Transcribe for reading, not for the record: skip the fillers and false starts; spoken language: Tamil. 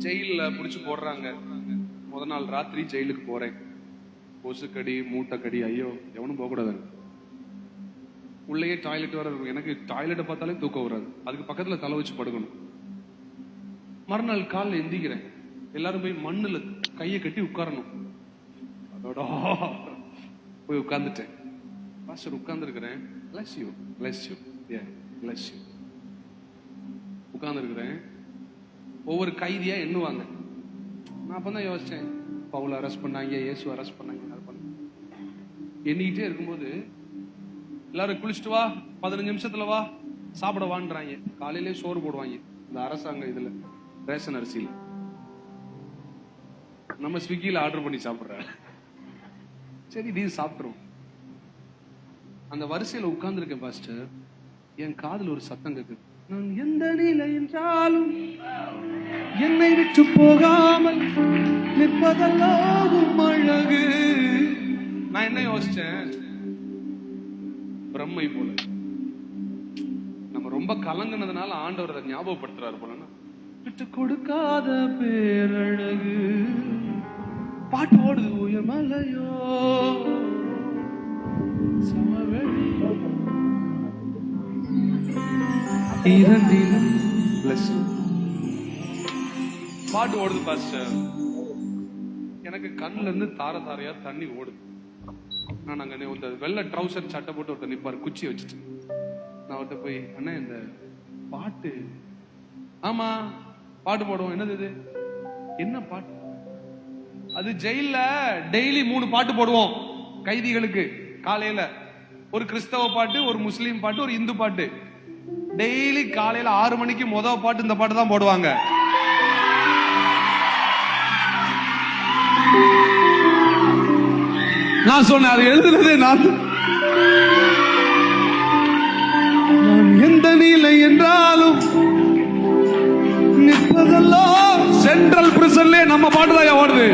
ஜெயில புடிச்சு போடுறாங்க. முத நாள் ராத்திரி ஜெயிலுக்கு போறேன். கொசுக்கடி மூட்டைக்கடி, ஐயோ எவனும் போக கூடாது. உள்ளேயே டாய்லெட் வர இருக்கும். எனக்கு டாய்லெட்டை பார்த்தாலே தூக்கம் வராது. அதுக்கு பக்கத்துல தலை வச்சு படுக்கணும். மறுநாள் காலில் எந்திக்கிறேன். எல்லாரும் போய் மண்ணுல கையை கட்டி உட்காரணும். அதோட போய் உட்கார்ந்துட்டேன். பாஸ்டர் உட்கார்ந்துருக்கிறேன். உட்கார்ந்துருக்கிறேன். ஒவ்வொரு கைதியா எண்ணுவாங்க. நான் அப்பதான் யோசிச்சேன், பவுல் அரெஸ்ட் பண்ணாங்க, இயேசு அரெஸ்ட் பண்ணாங்க. எண்ணிக்கிட்டே இருக்கும்போது எல்லாரும் குளிச்சுட்டு வா, 15 நிமிஷத்துல வா, சாப்பிட வான்றாங்க. காலையிலே சோறு போடுவாங்க இந்த அரசாங்க இதுல, ரேஷன் அரிசியில. நம்ம ஸ்விக்கியில ஆர்டர் பண்ணி சாப்பிடுற. சரி நீ சாப்பிட்டுரும். அந்த வரிசையில உட்கார்ந்து இருக்கேன் பாஸ்டர். என் காதுல ஒரு சத்தம் கேக்குது. நான் எந்த நிலை என்றாலும் என்னை விட்டு போகாமல் நிற்பதெல்லாம் அழகு. நான் என்ன யோசிச்சேன், பிரம்மை போல நம்ம ரொம்ப கலங்குனதுனால ஆண்டவர் அதை ஞாபகப்படுத்துறாரு போல. விட்டு கொடுக்காத பேரழகு பாட்டு ஓடுது. உயமலையோ சமவெளி பாட்டு ஓடுது பாஸ்டர். எனக்கு கண்ணுல இருந்து தார தாரையா தண்ணி ஓடுது. நான் அங்க இந்த வெள்ளை ட்ரௌசர் சட்டை போட்டு ஒருத்தர் நிப்பாரு, குச்சி வச்சுட்டு. நான் அவர்கிட்ட போய், அண்ணா இந்த பாட்டு, ஆமா பாட்டு போடுவோம். என்னது இது? என்ன பாட்டு? அது ஜெயில டெய்லி 3 பாட்டு போடுவோம் கைதிகளுக்கு. காலையில ஒரு கிறிஸ்தவ பாட்டு, ஒரு முஸ்லீம் பாட்டு, ஒரு இந்து பாட்டு. டெய்லி காலையில 6 மணிக்கு முதல் பாட்டு இந்த பாட்டு தான் போடுவாங்க. நான் சொன்னேன், அது எழுதுனதே நான். எந்த நிலை என்றாலும் நிற்பதெல்லாம் சென்ட்ரல் பிரிசன்ல நம்ம பாட்டு தான் ஓடுது.